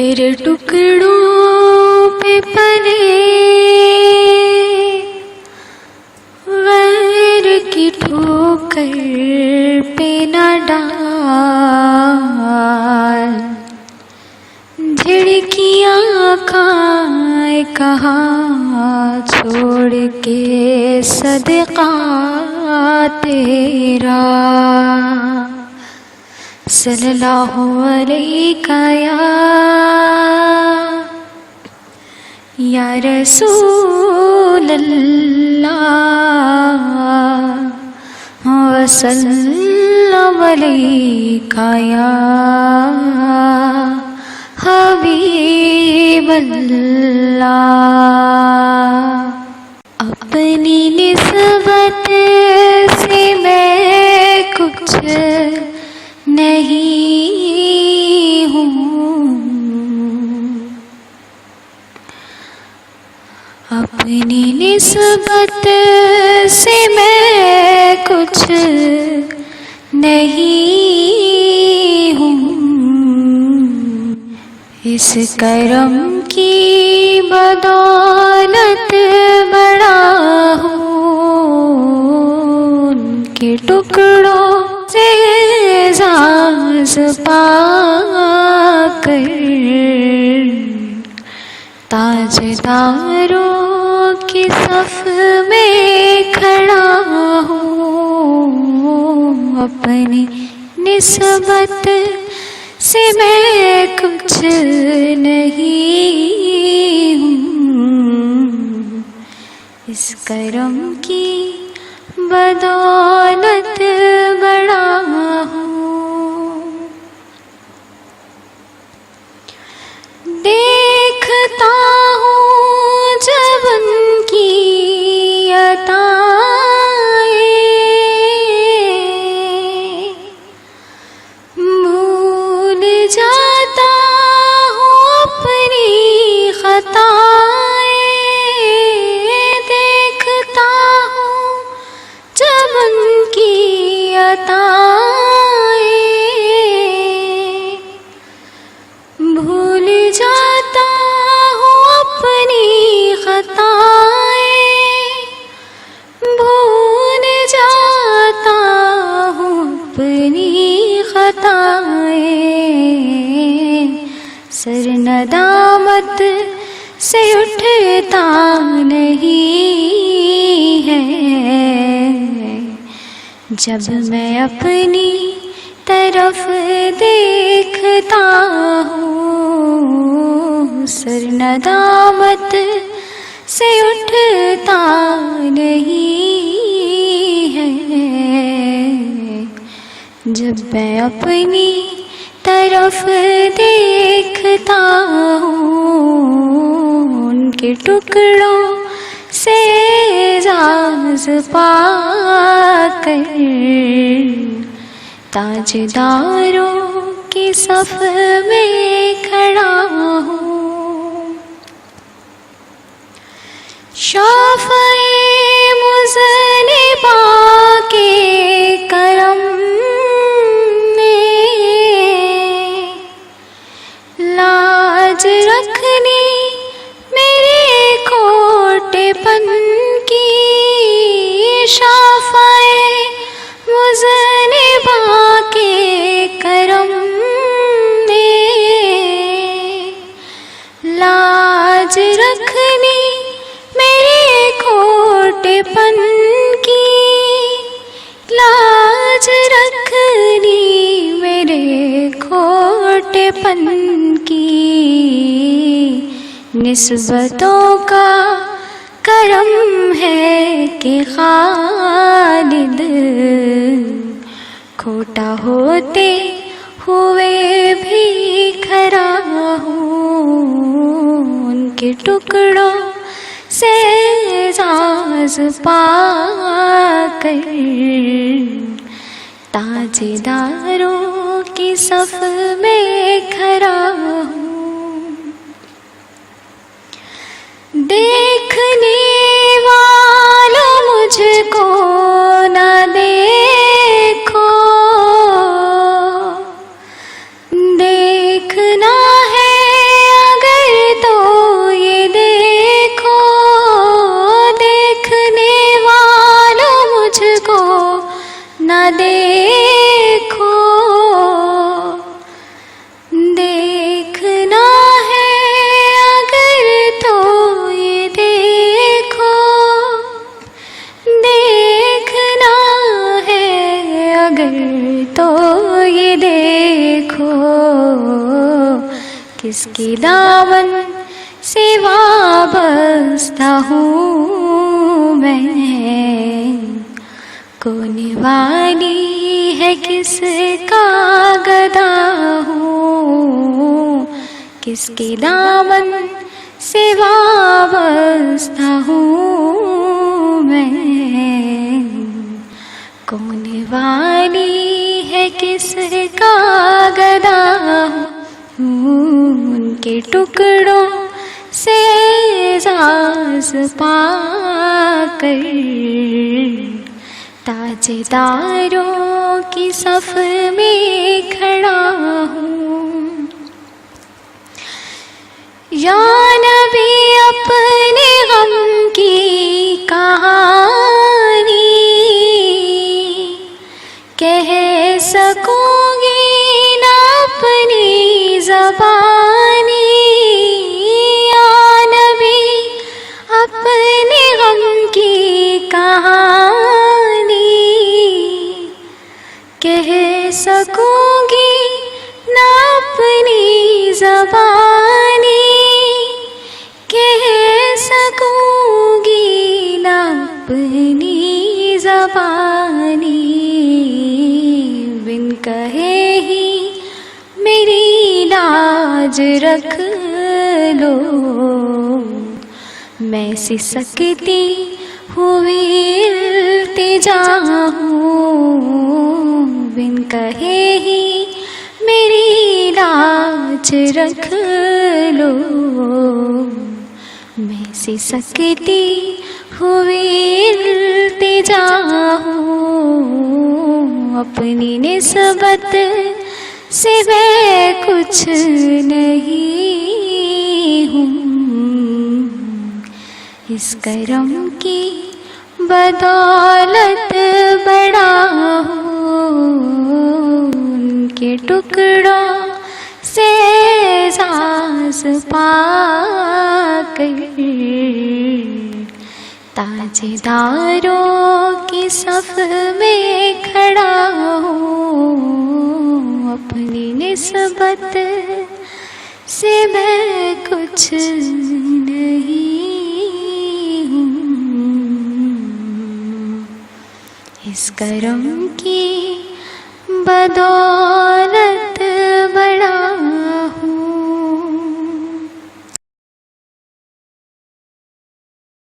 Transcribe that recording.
तेरे टुकड़ों पे पले गैर की ठोकर पे न डाल, झिड़कियाँ खाए कहाँ छोड़ के सदका तेरा, सल्लल्लाहु अलैका या रसूल अल्लाह वसल्लम अलैका या हबीब अल्लाह। अपनी निस्बत से मैं कुछ नहीं हूँ, अपनी निस्बत से मैं कुछ नहीं हूँ, इस करम की बदौलत बड़ा हूँ, उनके टुकड़ों से एजाज़ पाकर ताजदारों की सफ में खड़ा हूँ, अपनी निस्बत से मैं कुछ नहीं हूँ, इस करम की बदौलत बड़ा हूँ। देखता हूँ जब उनकी अताएं, भूल जाता हूँ अपनी खताएं, देखता हूँ जब उनकी अताएं, भूल जाता हूँ अपनी खताएं, भूल जाता हूँ अपनी खताएं, सर नदामत से उठता नहीं है, जब मैं अपनी तरफ देखता हूँ, सर नदामत से उठता नहीं है, जब मैं अपनी तरफ देखता हूँ, उनके टुकड़ों से एजाज़ पाकर ताजदारों की सफ में खड़ा हूँ। शाफ़ए मुज़निबा के करम ने लाज रखनी मेरे खोटेपन की, शाफ़ए मुज़निबा के करम ने लाज रखनी मेरे खोटेपन की, लाज रखनी मेरे खोटेपन की, निस्बतों का करम है कि खालिद खोटा होते हुए भी खरा हूँ, उनके टुकड़ों से एजाज़ पाकर ताजदारों की सफ में खड़ा हूँ। देखने वालों मुझको न देखो, देखना है न देखो, देखना है अगर तो ये देखो, देखना है अगर तो ये देखो, किसके दामन से वाबस्ता हूँ मैं, कौन वाली है किसका गदा हूँ, किसके दामन से वाबस्ता हूँ मैं, कौन वाली है किसका गदा हूँ। उनके टुकड़ों से एजाज़ पाकर ताजदारों की सफ में खड़ा हूँ। या नबी अपने गम की कहानी कह सकूंगी ना अपनी ज़बानी, या नबी अपने गम की कहानी कह सकूंगी ना अपनी ज़बानी, कह सकूंगी ना अपनी ज़बानी, बिन कहे ही मेरी लाज रख लो, मैं सिसकती हुई इल्तिजा हूँ, बिन कहे ही मेरी लाज रख लो, मैं सिसकती हुई इल्तिजा हूँ। अपनी निस्बत से मैं कुछ नहीं हूँ, इस करम की बदौलत बड़ा हूँ, उनके टुकड़ों से एजाज़ पाकर ताजदारों की सफ में खड़ा हूँ। अपनी निस्बत से मैं कुछ नहीं हूँ, इस करम की बदौलत